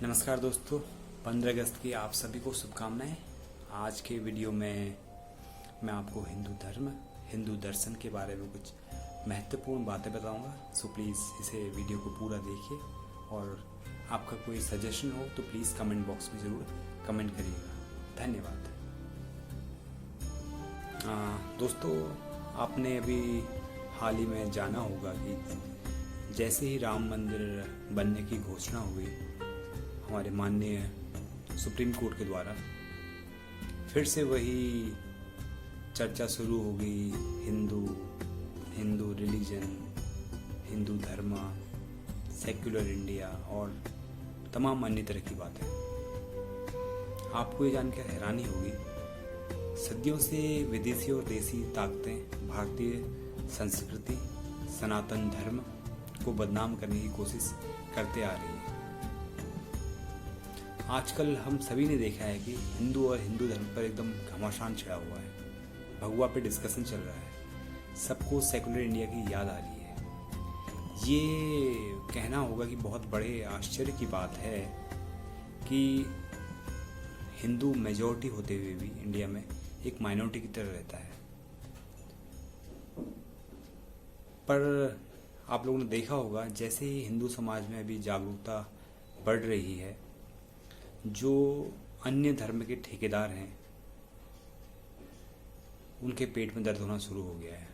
नमस्कार दोस्तों, 15 अगस्त की आप सभी को शुभकामनाएं। आज के वीडियो में मैं आपको हिंदू धर्म, हिंदू दर्शन के बारे में कुछ महत्वपूर्ण बातें बताऊंगा। सो प्लीज़ इसे वीडियो को पूरा देखिए और आपका कोई सजेशन हो तो प्लीज़ कमेंट बॉक्स में ज़रूर कमेंट करिएगा। धन्यवाद। दोस्तों, आपने अभी हाल ही में जाना होगा कि जैसे ही राम मंदिर बनने की घोषणा हुई हमारे माननीय सुप्रीम कोर्ट के द्वारा, फिर से वही चर्चा शुरू हो गई। हिंदू रिलीजन, हिंदू धर्म, सेक्युलर इंडिया और तमाम अन्य तरह की बातें। आपको ये जानकर हैरानी होगी, सदियों से विदेशी और देसी ताकतें भारतीय संस्कृति, सनातन धर्म को बदनाम करने की कोशिश करते आ रही हैं। आजकल हम सभी ने देखा है कि हिंदू और हिंदू धर्म पर एकदम घमासान छिड़ा हुआ है। भगवा पे डिस्कशन चल रहा है। सबको सेकुलर इंडिया की याद आ रही है। ये कहना होगा कि बहुत बड़े आश्चर्य की बात है कि हिंदू मेजॉरिटी होते हुए भी इंडिया में एक माइनॉरिटी की तरह रहता है। पर आप लोगों ने देखा होगा, जैसे ही हिंदू समाज में अभी जागरूकता बढ़ रही है, जो अन्य धर्म के ठेकेदार हैं उनके पेट में दर्द होना शुरू हो गया है।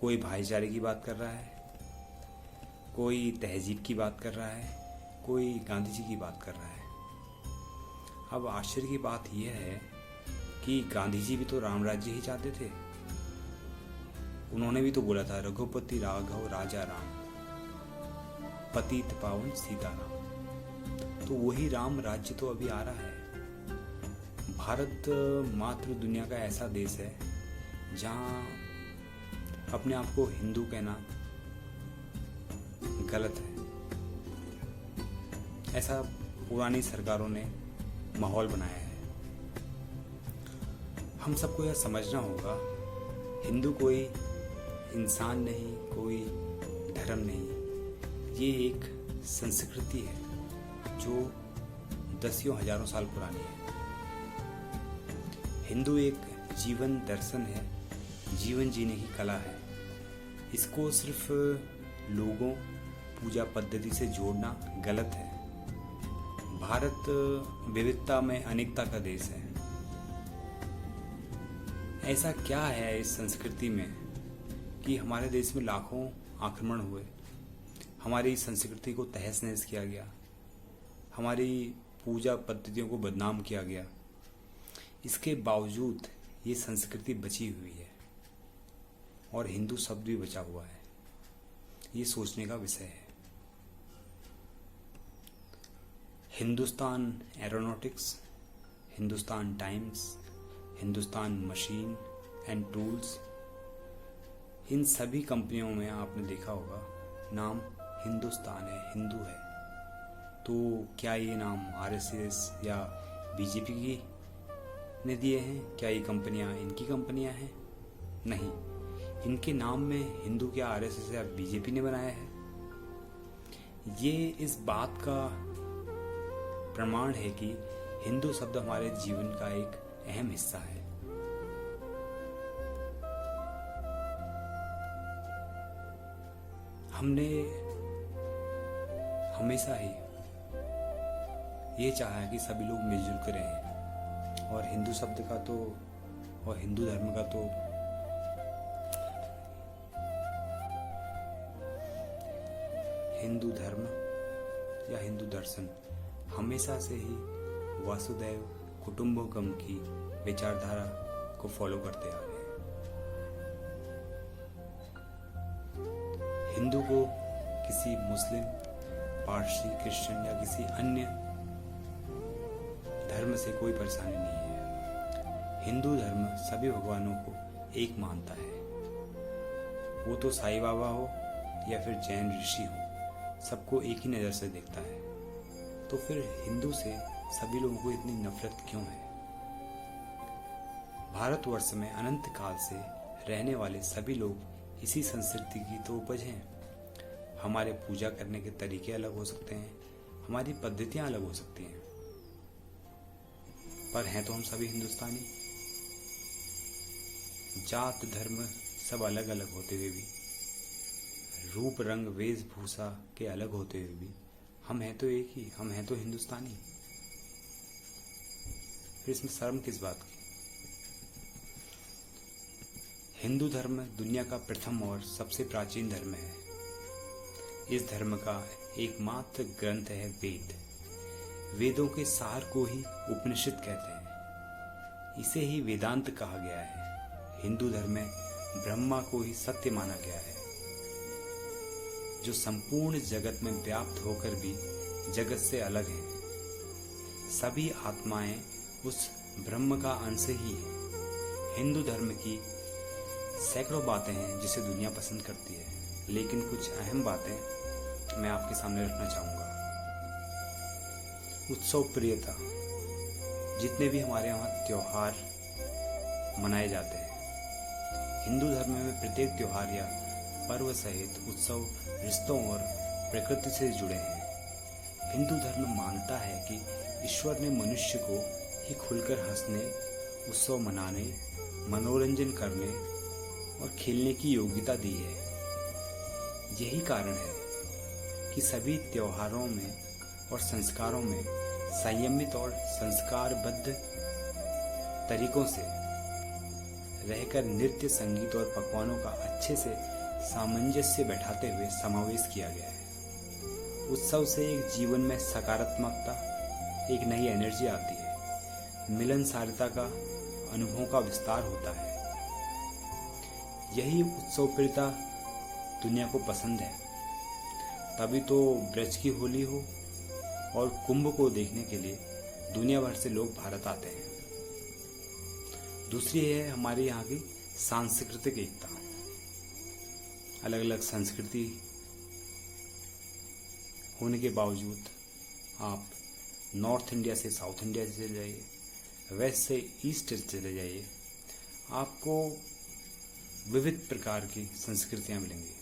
कोई भाईचारे की बात कर रहा है, कोई तहजीब की बात कर रहा है, कोई गांधी जी की बात कर रहा है। अब आश्चर्य की बात यह है कि गांधी जी भी तो राम राज्य ही चाहते थे। उन्होंने भी तो बोला था, रघुपति राघव राजा राम, पतित पावन सीताराम। तो वही राम राज्य तो अभी आ रहा है। भारत मात्र दुनिया का ऐसा देश है जहां अपने आप को हिंदू कहना गलत है। ऐसा पुरानी सरकारों ने माहौल बनाया है। हम सबको यह समझना होगा, हिंदू कोई इंसान नहीं, कोई धर्म नहीं, ये एक संस्कृति है जो दसियों हजारों साल पुरानी है। हिंदू एक जीवन दर्शन है, जीवन जीने की कला है। इसको सिर्फ लोगों, पूजा पद्धति से जोड़ना गलत है। भारत विविधता में अनेकता का देश है। ऐसा क्या है इस संस्कृति में कि हमारे देश में लाखों आक्रमण हुए, हमारी संस्कृति को तहस नहस किया गया, हमारी पूजा पद्धतियों को बदनाम किया गया। इसके बावजूद ये संस्कृति बची हुई है और हिंदू शब्द भी बचा हुआ है। ये सोचने का विषय है। Hindustan Aeronautics, Hindustan Times, Hindustan Machine and Tools, इन सभी कंपनियों में आपने देखा होगा नाम हिंदुस्तान है, हिंदू है। तो क्या ये नाम आरएसएस या बीजेपी की ने दिए हैं? क्या ये कंपनियां इनकी कंपनियां हैं? नहीं, इनके नाम में हिंदू क्या आरएसएस या बीजेपी ने बनाया है? ये इस बात का प्रमाण है कि हिंदू शब्द हमारे जीवन का एक अहम हिस्सा है। हमने हमेशा ही ये चाहा है कि सभी लोग मिलजुल कर रहें और हिंदू शब्द का तो और हिंदू धर्म का तो हिंदू धर्म या हिंदू दर्शन हमेशा से ही वासुदैव कुटुंबकम की विचारधारा को फॉलो करते आ रहे हैं। हिंदू को किसी मुस्लिम, पारसी, क्रिश्चियन या किसी अन्य धर्म से कोई परेशानी नहीं है। हिंदू धर्म सभी भगवानों को एक मानता है। वो तो साईं बाबा हो या फिर जैन ऋषि हो, सबको एक ही नज़र से देखता है। तो फिर हिंदू से सभी लोगों को इतनी नफरत क्यों है? भारतवर्ष में अनंत काल से रहने वाले सभी लोग इसी संस्कृति की तो उपज हैं। हमारे पूजा करने के तरीके अलग हो सकते हैं, हमारी पद्धतियां अलग हो सकती हैं, पर हैं तो हम सभी हिंदुस्तानी। जात धर्म सब अलग अलग होते हुए भी, रूप रंग वेशभूषा के अलग होते हुए भी हम हैं तो एक ही, हम हैं तो हिंदुस्तानी। फिर इसमें शर्म किस बात की? हिंदू धर्म दुनिया का प्रथम और सबसे प्राचीन धर्म है। इस धर्म का एकमात्र ग्रंथ है वेद। वेदों के सार को ही उपनिषद कहते हैं। इसे ही वेदांत कहा गया है। हिंदू धर्म में ब्रह्मा को ही सत्य माना गया है, जो संपूर्ण जगत में व्याप्त होकर भी जगत से अलग है। सभी आत्माएं उस ब्रह्म का अंश ही है। हिंदू धर्म की सैकड़ों बातें हैं जिसे दुनिया पसंद करती है, लेकिन कुछ अहम बातें मैं आपके सामने रखना चाहूँगा। उत्सव प्रियता। जितने भी हमारे यहाँ त्योहार मनाए जाते हैं, हिंदू धर्म में प्रत्येक त्योहार या पर्व सहित उत्सव रिश्तों और प्रकृति से जुड़े हैं। हिंदू धर्म मानता है कि ईश्वर ने मनुष्य को ही खुलकर हंसने, उत्सव मनाने, मनोरंजन करने और खेलने की योग्यता दी है। यही कारण है कि सभी त्योहारों में और संस्कारों में संयमित और संस्कारबद्ध तरीकों से रहकर नृत्य, संगीत और पकवानों का अच्छे से सामंजस्य बैठाते हुए समावेश किया गया है। उत्सव से एक जीवन में सकारात्मकता, एक नई एनर्जी आती है। मिलनसारता का अनुभव का विस्तार होता है। यही उत्सवप्रियता दुनिया को पसंद है। तभी तो ब्रज की होली हो और कुंभ को देखने के लिए दुनिया भर से लोग भारत आते हैं। दूसरी है हमारे यहाँ की सांस्कृतिक एकता। अलग अलग संस्कृति होने के बावजूद आप नॉर्थ इंडिया से साउथ इंडिया से चले जाइए, वेस्ट से ईस्ट चले जाइए, आपको विविध प्रकार की संस्कृतियां मिलेंगी।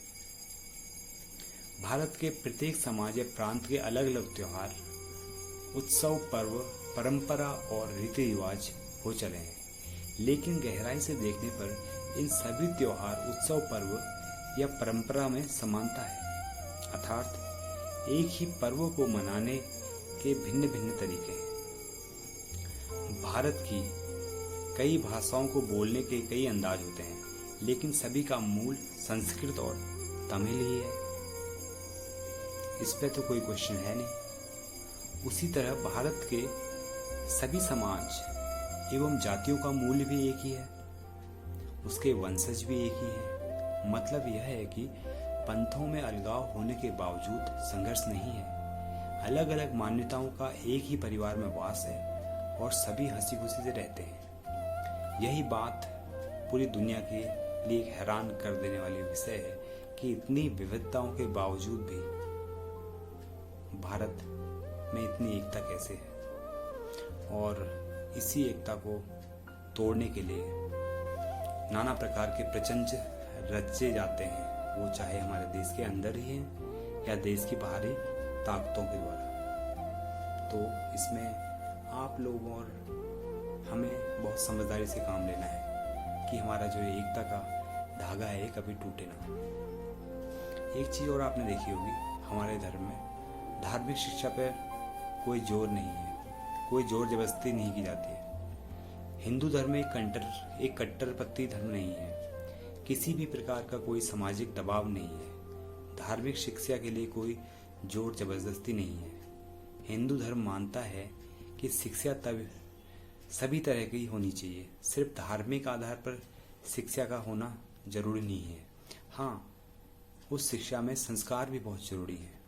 भारत के प्रत्येक समाज या प्रांत के अलग अलग त्योहार, उत्सव, पर्व, परंपरा और रीति रिवाज हो चले हैं, लेकिन गहराई से देखने पर इन सभी त्योहार, उत्सव, पर्व या परंपरा में समानता है। अर्थात एक ही पर्व को मनाने के भिन्न भिन्न तरीके हैं। भारत की कई भाषाओं को बोलने के कई अंदाज होते हैं, लेकिन सभी का मूल संस्कृत और तमिल ही है। इस पे तो कोई क्वेश्चन है नहीं। उसी तरह भारत के सभी समाज एवं जातियों का मूल्य भी एक ही है, उसके वंशज भी एक ही है। मतलब यह है कि पंथों में अलगाव होने के बावजूद संघर्ष नहीं है। अलग अलग मान्यताओं का एक ही परिवार में वास है और सभी हंसी खुशी से रहते हैं। यही बात पूरी दुनिया के लिए एक हैरान कर देने वाली विषय है कि इतनी विविधताओं के बावजूद भी भारत में इतनी एकता कैसे है। और इसी एकता को तोड़ने के लिए नाना प्रकार के प्रचंड रचे जाते हैं, वो चाहे हमारे देश के अंदर ही हैं या देश की बाहरी ताकतों के द्वारा। तो इसमें आप लोगों और हमें बहुत समझदारी से काम लेना है कि हमारा जो एकता का धागा है कभी टूटे ना। एक चीज़ और आपने देखी होगी, हमारे धर्म में धार्मिक शिक्षा पर कोई जोर नहीं है, कोई जोर जबरदस्ती नहीं की जाती है। हिंदू धर्म एक कट्टरपंथी धर्म नहीं है। किसी भी प्रकार का कोई सामाजिक दबाव नहीं है। धार्मिक शिक्षा के लिए कोई जोर जबरदस्ती नहीं है। हिंदू धर्म मानता है कि शिक्षा तब सभी तरह की होनी चाहिए। सिर्फ धार्मिक आधार पर शिक्षा का होना जरूरी नहीं है। हाँ, उस शिक्षा में संस्कार भी बहुत जरूरी है।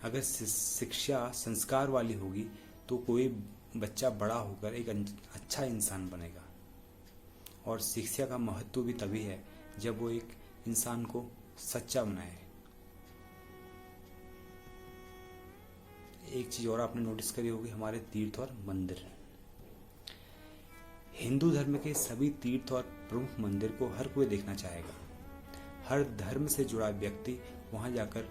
अगर शिक्षा संस्कार वाली होगी तो कोई बच्चा बड़ा होकर एक अच्छा इंसान बनेगा। और शिक्षा का महत्व भी तभी है जब वो एक इंसान को सच्चा बनाए। एक चीज और आपने नोटिस करी होगी, हमारे तीर्थ और मंदिर। हिंदू धर्म के सभी तीर्थ और प्रमुख मंदिर को हर कोई देखना चाहेगा। हर धर्म से जुड़ा व्यक्ति वहां जाकर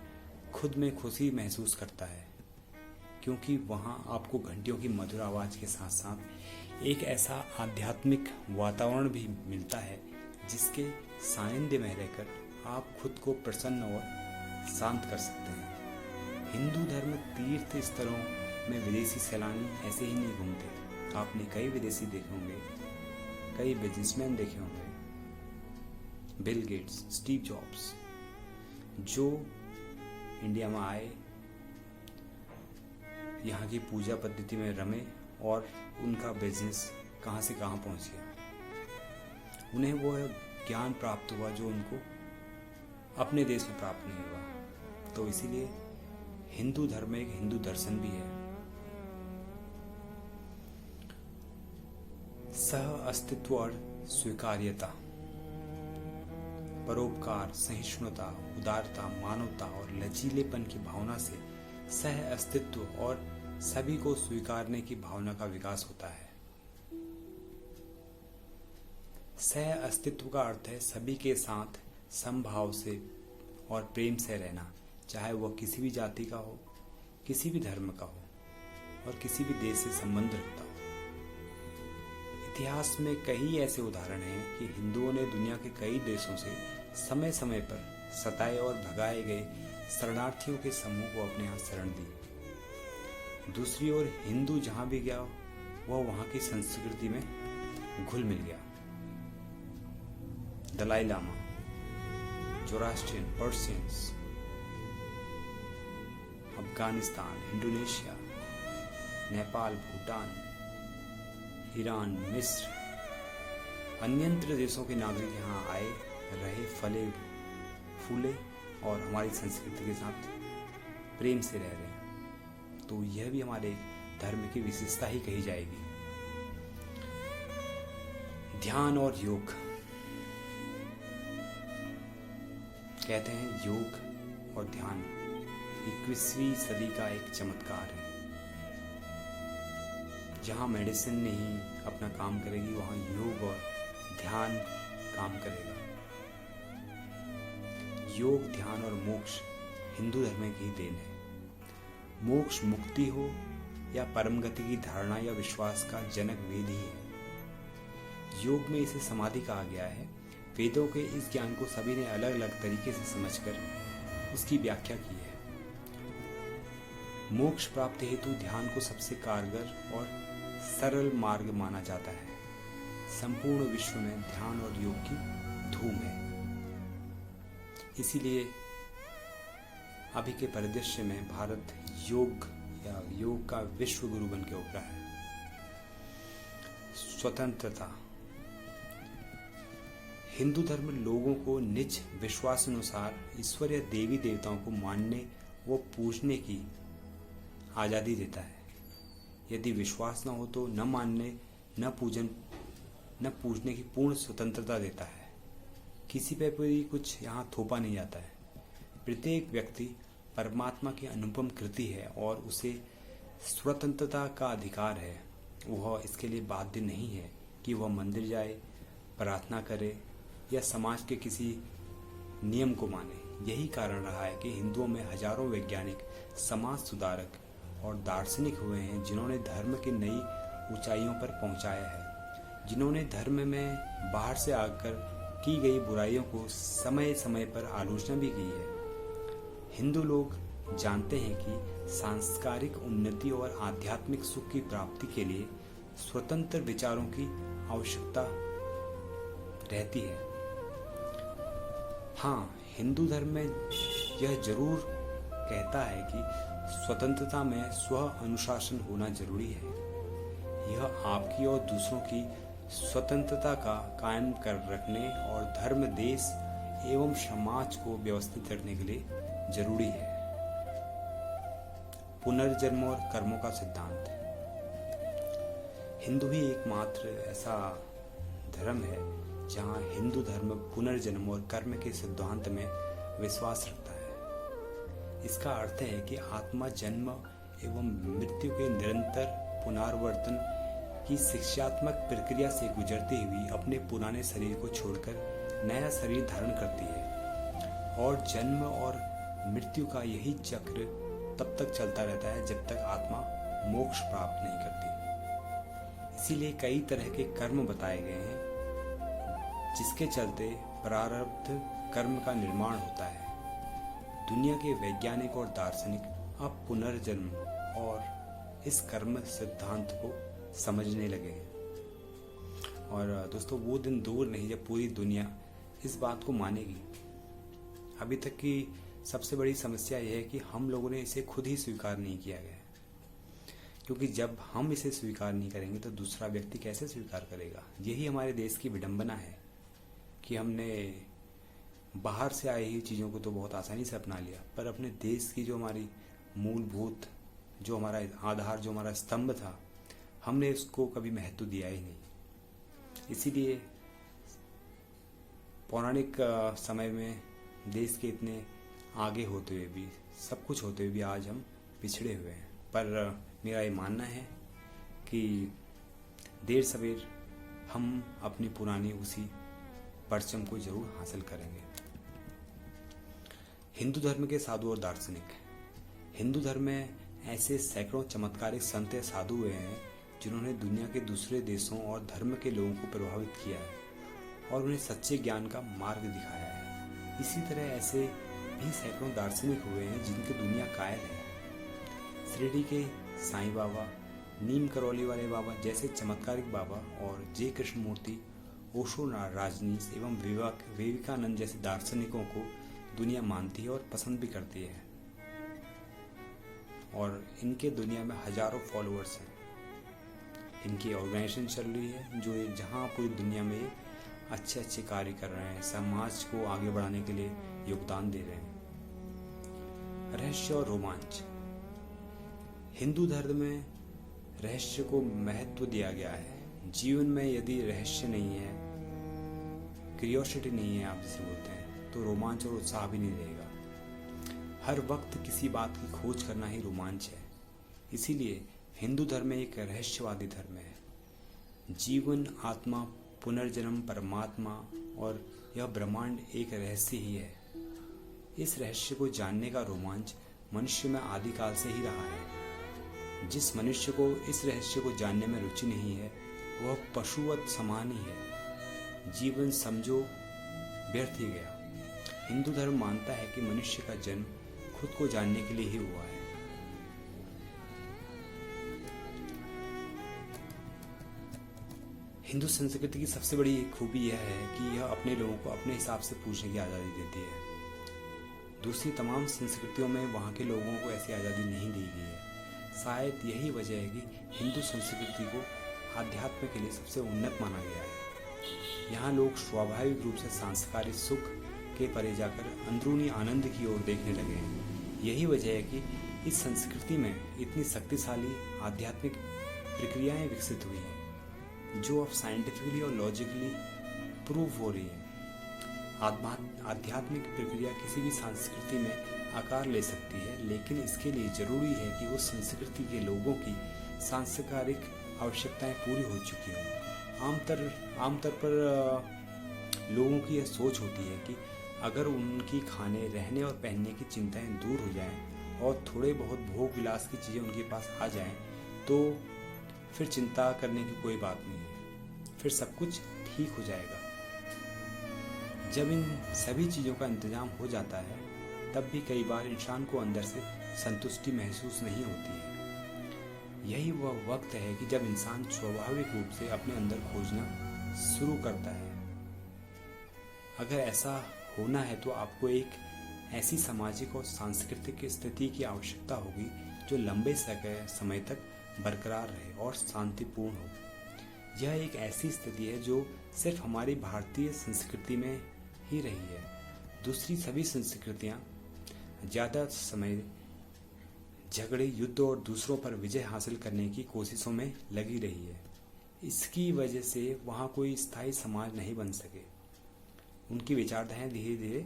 खुद में खुशी महसूस करता है, क्योंकि वहाँ आपको घंटियों की मधुर आवाज़ के साथ साथ एक ऐसा आध्यात्मिक वातावरण भी मिलता है जिसके सानिध्य में रहकर आप खुद को प्रसन्न और शांत कर सकते हैं। हिंदू धर्म तीर्थ स्थलों में विदेशी सैलानी ऐसे ही नहीं घूमते। आपने कई विदेशी देखे होंगे, कई बिजनेसमैन देखे होंगे, बिल गेट्स, स्टीव जॉब्स, जो इंडिया में आए, यहाँ की पूजा पद्धति में रमे और उनका बिजनेस कहाँ से कहाँ पहुँच गया। उन्हें वो ज्ञान प्राप्त हुआ जो उनको अपने देश में प्राप्त नहीं हुआ। तो इसीलिए हिंदू धर्म एक हिंदू दर्शन भी है। सह अस्तित्व और स्वीकार्यता, परोपकार, सहिष्णुता, उदारता, मानवता और लचीलेपन की भावना से सह अस्तित्व और सभी को स्वीकारने की भावना का विकास होता है। सह अस्तित्व का अर्थ है सभी के साथ समभाव से और प्रेम से रहना, चाहे वह किसी भी जाति का हो, किसी भी धर्म का हो और किसी भी देश से संबंध रखता हो। इतिहास में कई ऐसे उदाहरण हैं कि हिंदुओं ने दुनिया के कई देशों से समय समय पर सताए और भगाए गए शरणार्थियों के समूह को अपने यहाँ शरण दी। दूसरी ओर हिंदू जहाँ भी गया वह वहाँ की संस्कृति में घुल मिल गया। Dalai Lama, Zoroastrian, Persians, Afghanistan, Indonesia, Nepal, Bhutan, Iran, मिस्र, अन्यंत्र देशों के नागरिक यहाँ आए, रहे, फले फूले और हमारी संस्कृति के साथ प्रेम से रह रहे हैं। तो यह भी हमारे धर्म की विशेषता ही कही जाएगी। ध्यान और योग, कहते हैं योग और ध्यान 21वीं सदी का एक चमत्कार है। जहाँ मेडिसिन नहीं अपना काम करेगी वहाँ योग और ध्यान काम करेगा। योग, ध्यान और मोक्ष हिंदू धर्म की देन है। मोक्ष मुक्ति हो या परम गति की धारणा या विश्वास का जनक वेद ही है। योग में इसे समाधि कहा गया है। वेदों के इस ज्ञान को सभी ने अलग अलग तरीके से समझकर उसकी व्याख्या की है। मोक्ष प्राप्ति हेतु ध्यान को सबसे कारगर और सरल मार्ग माना जाता है। संपूर्ण विश्व में ध्यान और योग की धूम है। इसीलिए अभी के परिदृश्य में भारत योग या योग का विश्व गुरु बन के उभरा है। स्वतंत्रता, हिंदू धर्म लोगों को निज विश्वासानुसार ईश्वर या देवी देवताओं को मानने व पूजने की आज़ादी देता है। यदि विश्वास न हो तो न मानने, न पूजने की पूर्ण स्वतंत्रता देता है। किसी पे भी कुछ यहाँ थोपा नहीं जाता है। प्रत्येक व्यक्ति परमात्मा की अनुपम कृति है और उसे स्वतंत्रता का अधिकार है। वह इसके लिए बाध्य नहीं है कि वह मंदिर जाए, प्रार्थना करे या समाज के किसी नियम को माने। यही कारण रहा है कि हिंदुओं में हजारों वैज्ञानिक, समाज सुधारक और दार्शनिक हुए हैं जिन्होंने धर्म की नई ऊंचाइयों पर पहुंचाया है, जिन्होंने धर्म में बाहर से आकर की गई बुराइयों को समय समय पर आलोचना भी की है। हिंदू लोग जानते हैं कि सांस्कारिक उन्नति और आध्यात्मिक सुख की प्राप्ति के लिए स्वतंत्र विचारों की आवश्यकता रहती है। हाँ, हिंदू धर्म में यह जरूर कहता है कि स्वतंत्रता में स्व अनुशासन होना जरूरी है। यह आपकी और दूसरों की स्वतंत्रता का कायम कर रखने और धर्म, देश एवं समाज को व्यवस्थित करने के लिए जरूरी है। पुनर्जन्म और कर्मों का सिद्धांत, हिंदू ही एकमात्र ऐसा धर्म है जहाँ हिंदू धर्म पुनर्जन्म और कर्म के सिद्धांत में विश्वास रखता है। इसका अर्थ है कि आत्मा जन्म एवं मृत्यु के निरंतर पुनरावर्तन की शिक्षात्मक प्रक्रिया से गुजरते हुए अपने पुराने शरीर को छोड़कर नया शरीर धारण करती है और जन्म और मृत्यु का यही चक्र तब तक चलता रहता है जब तक आत्मा मोक्ष प्राप्त नहीं करती। इसीलिए कई तरह के कर्म बताए गए हैं जिसके चलते प्रारब्ध कर्म का निर्माण होता है। दुनिया के वैज्ञानिक और दार्शनिक अब पुनर्जन्म और इस कर्म सिद्धांत को समझने लगे हैं। और दोस्तों, वो दिन दूर नहीं जब पूरी दुनिया इस बात को मानेगी। अभी तक की सबसे बड़ी समस्या यह है कि हम लोगों ने इसे खुद ही स्वीकार नहीं किया गया है, क्योंकि जब हम इसे स्वीकार नहीं करेंगे तो दूसरा व्यक्ति कैसे स्वीकार करेगा। यही हमारे देश की विडंबना है कि हमने बाहर से आई हुई चीज़ों को तो बहुत आसानी से अपना लिया, पर अपने देश की जो हमारी मूलभूत, जो हमारा आधार, जो हमारा स्तंभ था, हमने उसको कभी महत्व दिया ही नहीं। इसीलिए पौराणिक समय में देश के इतने आगे होते हुए भी, सब कुछ होते हुए भी आज हम पिछड़े हुए हैं। पर मेरा ये मानना है कि देर सवेर हम अपनी पुरानी उसी परचम को जरूर हासिल करेंगे। हिंदू धर्म के साधु और दार्शनिक। हिंदू धर्म में ऐसे सैकड़ों चमत्कारिक संत या साधु हुए हैं जिन्होंने दुनिया के दूसरे देशों और धर्म के लोगों को प्रभावित किया है और उन्हें सच्चे ज्ञान का मार्ग दिखाया है। इसी तरह ऐसे भी सैकड़ों दार्शनिक हुए हैं जिनकी दुनिया कायल है। शिरडी के साईं बाबा, नीम करौली वाले बाबा जैसे चमत्कारिक बाबा और जे कृष्णमूर्ति, ओशो राजनीश एवं विवेकानंद जैसे दार्शनिकों को दुनिया मानती है और पसंद भी करती है, और इनके दुनिया में हजारों फॉलोअर्स हैं। इनकी ऑर्गेनाइजेशन चल रही है जो जहां पूरी दुनिया में अच्छे अच्छे कार्य कर रहे हैं, समाज को आगे बढ़ाने के लिए योगदान दे रहे हैं। रहस्य और रोमांच। हिंदू धर्म में रहस्य को महत्व दिया गया है। जीवन में यदि रहस्य नहीं है, क्यूरियोसिटी नहीं है, आप जिसे बोलते हैं, तो रोमांच और उत्साह भी नहीं रहेगा। हर वक्त किसी बात की खोज करना ही रोमांच है। इसीलिए हिंदू धर्म एक रहस्यवादी धर्म है। जीवन, आत्मा, पुनर्जन्म, परमात्मा और यह ब्रह्मांड एक रहस्य ही है। इस रहस्य को जानने का रोमांच मनुष्य में आदिकाल से ही रहा है। जिस मनुष्य को इस रहस्य को जानने में रुचि नहीं है वह पशुवत समान ही है। जीवन समझो व्यर्थ ही गया। हिंदू धर्म मानता है कि मनुष्य का जन्म खुद को जानने के लिए ही हुआ है। हिंदू संस्कृति की सबसे बड़ी खूबी यह है कि यह अपने लोगों को अपने हिसाब से पूछने की आज़ादी देती है। दूसरी तमाम संस्कृतियों में वहाँ के लोगों को ऐसी आज़ादी नहीं दी गई है। शायद यही वजह है कि हिंदू संस्कृति को आध्यात्म के लिए सबसे उन्नत माना गया है। यहाँ लोग स्वाभाविक रूप से सांस्कृतिक सुख के परे जाकर अंदरूनी आनंद की ओर देखने लगे हैं। यही वजह है कि इस संस्कृति में इतनी शक्तिशाली आध्यात्मिक प्रक्रियाएं विकसित हुई हैं जो अब साइंटिफिकली और लॉजिकली प्रूव हो रही है। आध्यात्मिक प्रक्रिया किसी भी संस्कृति में आकार ले सकती है, लेकिन इसके लिए जरूरी है कि उस संस्कृति के लोगों की सांस्कृतिक आवश्यकताएं पूरी हो चुकी हों। आमतौर पर लोगों की यह सोच होती है कि अगर उनकी खाने, रहने और पहनने की चिंताएं दूर हो जाएं और थोड़े बहुत भोग विलास की चीज़ें उनके पास आ जाएं तो फिर चिंता करने की कोई बात नहीं है, फिर सब कुछ ठीक हो जाएगा। जब इन सभी चीज़ों का इंतजाम हो जाता है तब भी कई बार इंसान को अंदर से संतुष्टि महसूस नहीं होती है। यही वह वक्त है कि जब इंसान स्वाभाविक रूप से अपने अंदर खोजना शुरू करता है। अगर ऐसा होना है तो आपको एक ऐसी सामाजिक और सांस्कृतिक स्थिति की आवश्यकता होगी जो लंबे समय तक बरकरार रहे और शांतिपूर्ण हो। यह एक ऐसी स्थिति है जो सिर्फ हमारी भारतीय संस्कृति में ही रही है। दूसरी सभी संस्कृतियां ज़्यादा समय झगड़े, युद्ध और दूसरों पर विजय हासिल करने की कोशिशों में लगी रही है। इसकी वजह से वहाँ कोई स्थायी समाज नहीं बन सके। उनकी विचारधाराएं धीरे धीरे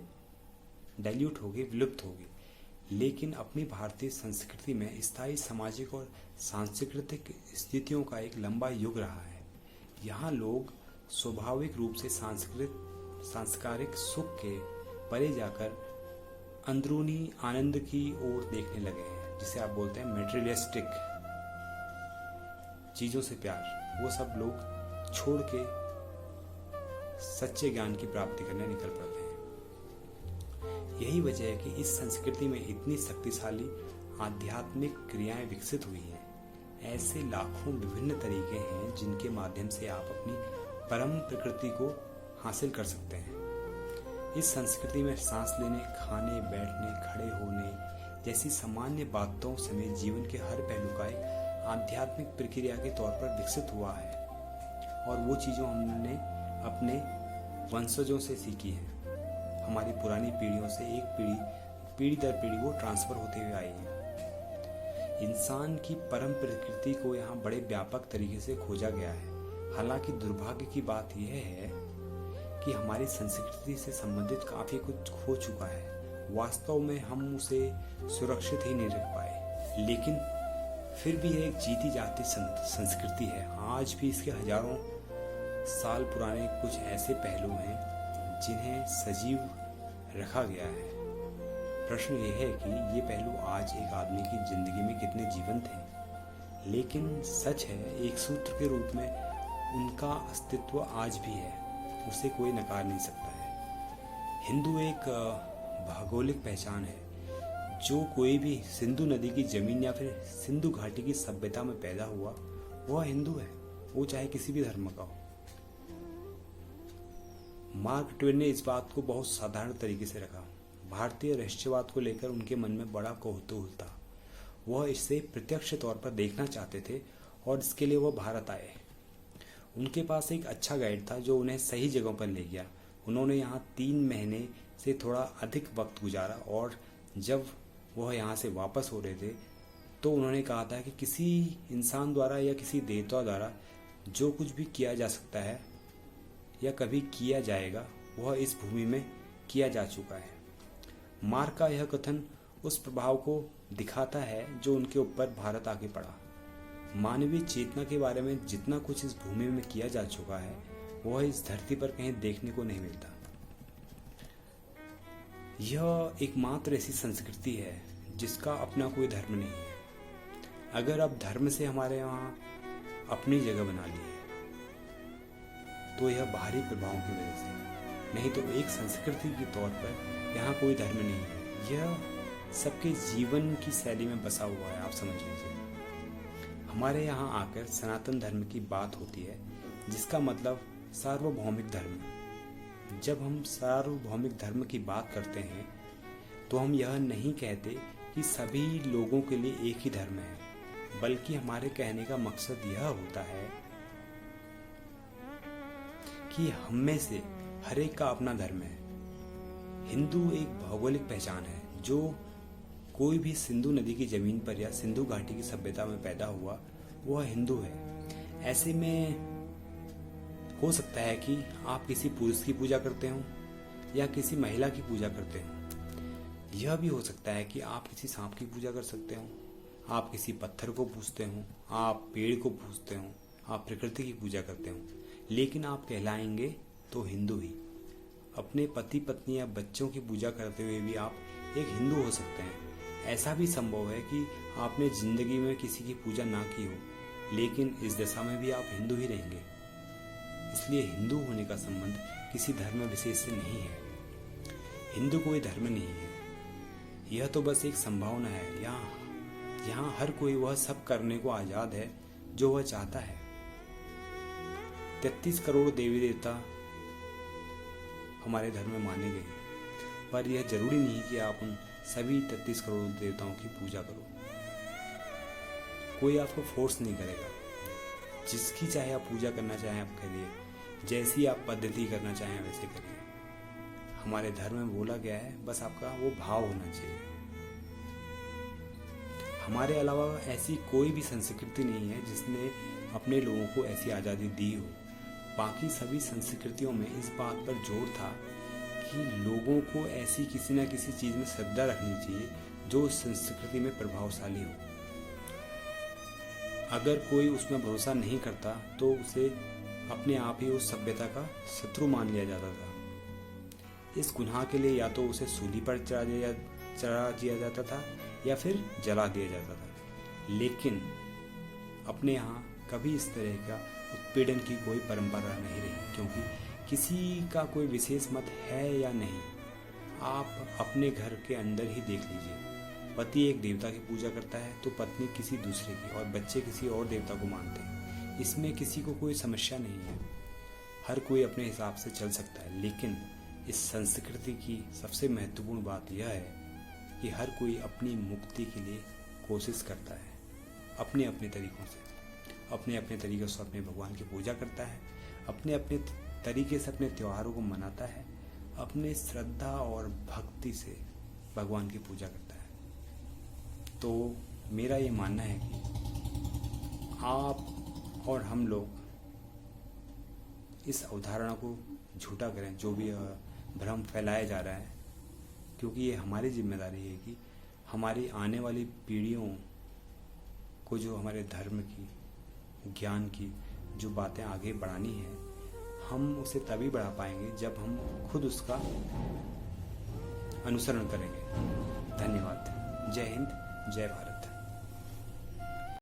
डाइल्यूट होगी, विलुप्त होगी। लेकिन अपनी भारतीय संस्कृति में स्थायी सामाजिक और सांस्कृतिक स्थितियों का एक लंबा युग रहा है। यहाँ लोग स्वाभाविक रूप से सांस्कृतिक सुख के परे जाकर अंदरूनी आनंद की ओर देखने लगे हैं, जिसे आप बोलते हैं मेटेरियलिस्टिक चीजों से प्यार। वो सब लोग छोड़ के सच्चे ज्ञान की प्राप्ति करने निकल पड़ते हैं। यही वजह है कि इस संस्कृति में इतनी शक्तिशाली आध्यात्मिक क्रियाएं विकसित हुई हैं। ऐसे लाखों विभिन्न तरीके हैं जिनके माध्यम से आप अपनी परम प्रकृति को हासिल कर सकते हैं। इस संस्कृति में सांस लेने, खाने, बैठने, खड़े होने जैसी सामान्य बातों समेत जीवन के हर पहलू का एक आध्यात्मिक प्रक्रिया के तौर पर विकसित हुआ है, और वो चीज़ों हमने अपने वंशजों से सीखी है। हमारी पुरानी पीढ़ियों से एक पीढ़ी दर पीढ़ी वो ट्रांसफर होते हुए आई है। इंसान की परम प्रकृति को यहाँ बड़े व्यापक तरीके से खोजा गया है। हालांकि दुर्भाग्य की बात यह है कि हमारी संस्कृति से संबंधित काफी कुछ खो चुका है। वास्तव में हम उसे सुरक्षित ही नहीं रख पाए, लेकिन फिर भी यह एक जीती जाती संस्कृति है। आज भी इसके हजारों साल पुराने कुछ ऐसे पहलू हैं जिन्हें सजीव रखा गया है। प्रश्न यह है कि ये पहलू आज एक आदमी की जिंदगी में कितने जीवंत हैं। लेकिन सच है, एक सूत्र के रूप में उनका अस्तित्व आज भी है, उसे कोई नकार नहीं सकता है। हिंदू एक भौगोलिक पहचान है। जो कोई भी सिंधु नदी की जमीन या फिर सिंधु घाटी की सभ्यता में पैदा हुआ वह हिंदू है, वो चाहे किसी भी धर्म का हो। मार्क ट्वेन ने इस बात को बहुत साधारण तरीके से रखा। भारतीय राष्ट्रवाद को लेकर उनके मन में बड़ा कौतूहल था। वह इसे प्रत्यक्ष तौर पर देखना चाहते थे और इसके लिए वह भारत आए। उनके पास एक अच्छा गाइड था जो उन्हें सही जगहों पर ले गया। उन्होंने यहाँ 3 महीने से थोड़ा अधिक वक्त गुजारा, और जब वह यहाँ से वापस हो रहे थे तो उन्होंने कहा था कि किसी इंसान द्वारा या किसी देवता द्वारा जो कुछ भी किया जा सकता है या कभी किया जाएगा वह इस भूमि में किया जा चुका है। मार्क का यह कथन उस प्रभाव को दिखाता है जो उनके ऊपर भारत आके पड़ा। मानवीय चेतना के बारे में जितना कुछ इस भूमि में किया जा चुका है वह इस धरती पर कहीं देखने को नहीं मिलता। यह एकमात्र ऐसी संस्कृति है जिसका अपना कोई धर्म नहीं है। अगर अब धर्म से हमारे यहाँ अपनी जगह बना ली है तो यह बाहरी प्रभावों की वजह से, नहीं तो एक संस्कृति के तौर पर यहाँ कोई धर्म नहीं है। यह सबके जीवन की शैली में बसा हुआ है, आप समझ लीजिए। हमारे यहाँ आकर सनातन धर्म की बात होती है, जिसका मतलब सार्वभौमिक धर्म। जब हम सार्वभौमिक धर्म की बात करते हैं तो हम यह नहीं कहते कि सभी लोगों के लिए एक ही धर्म है, बल्कि हमारे कहने का मकसद यह होता है कि हम में से हर एक का अपना धर्म है। हिंदू एक भौगोलिक पहचान है। जो कोई भी सिंधु नदी की जमीन पर या सिंधु घाटी की सभ्यता में पैदा हुआ वह हिंदू है। ऐसे में हो सकता है कि आप किसी पुरुष की पूजा करते हो या किसी महिला की पूजा करते हो। यह भी हो सकता है कि आप किसी सांप की पूजा कर सकते हो, आप किसी पत्थर को पूजते हो, आप पेड़ को पूजते हो, आप प्रकृति की पूजा करते हो, लेकिन आप कहलाएंगे तो हिंदू ही। अपने पति पत्नी या बच्चों की पूजा करते हुए भी आप एक हिंदू हो सकते हैं। ऐसा भी संभव है कि आपने जिंदगी में किसी की पूजा ना की हो, लेकिन इस दशा में भी आप हिंदू ही रहेंगे। इसलिए हिंदू होने का संबंध किसी धर्म विशेष से नहीं है। हिंदू कोई धर्म नहीं है, यह तो बस एक संभावना है। यहाँ हर कोई वह सब करने को आजाद है जो वह चाहता है। 33 करोड़ देवी देवता हमारे धर्म में माने गए, पर यह जरूरी नहीं कि आप उन सभी 33 करोड़ देवताओं की पूजा करो। कोई आपको फोर्स नहीं करेगा। जिसकी चाहे आप पूजा करना चाहें आप करिए, जैसी आप पद्धति करना चाहें वैसे करिए। हमारे धर्म में बोला गया है, बस आपका वो भाव होना चाहिए। हमारे अलावा ऐसी कोई भी संस्कृति नहीं है जिसने अपने लोगों को ऐसी आज़ादी दी हो। बाकी सभी संस्कृतियों में इस बात पर जोर था कि लोगों को ऐसी किसी न किसी चीज़ में श्रद्धा रखनी चाहिए जो उस संस्कृति में प्रभावशाली हो। अगर कोई उसमें भरोसा नहीं करता तो उसे अपने आप ही उस सभ्यता का शत्रु मान लिया जाता था। इस गुनाह के लिए या तो उसे सूली पर चढ़ा दिया चढ़ा दिया जाता था या फिर जला दिया जाता था। लेकिन अपने यहाँ कभी इस तरह का उत्पीड़न की कोई परंपरा नहीं रही, क्योंकि किसी का कोई विशेष मत है या नहीं, आप अपने घर के अंदर ही देख लीजिए। पति एक देवता की पूजा करता है तो पत्नी किसी दूसरे की, और बच्चे किसी और देवता को मानते हैं। इसमें किसी को कोई समस्या नहीं है, हर कोई अपने हिसाब से चल सकता है। लेकिन इस संस्कृति की सबसे महत्वपूर्ण बात यह है कि हर कोई अपनी मुक्ति के लिए कोशिश करता है, अपने अपने तरीक़ों से, अपने अपने तरीक़ों से अपने भगवान की पूजा करता है, अपने अपने तरीके से अपने त्योहारों को मनाता है, अपने श्रद्धा और भक्ति से भगवान की पूजा करता है। तो मेरा ये मानना है कि आप और हम लोग इस अवधारणा को झूठा करें, जो भी भ्रम फैलाया जा रहा है, क्योंकि ये हमारी जिम्मेदारी है कि हमारी आने वाली पीढ़ियों को जो हमारे धर्म की, ज्ञान की जो बातें आगे बढ़ानी है, हम उसे तभी बढ़ा पाएंगे जब हम खुद उसका अनुसरण करेंगे। धन्यवाद। जय हिंद, जय भारत।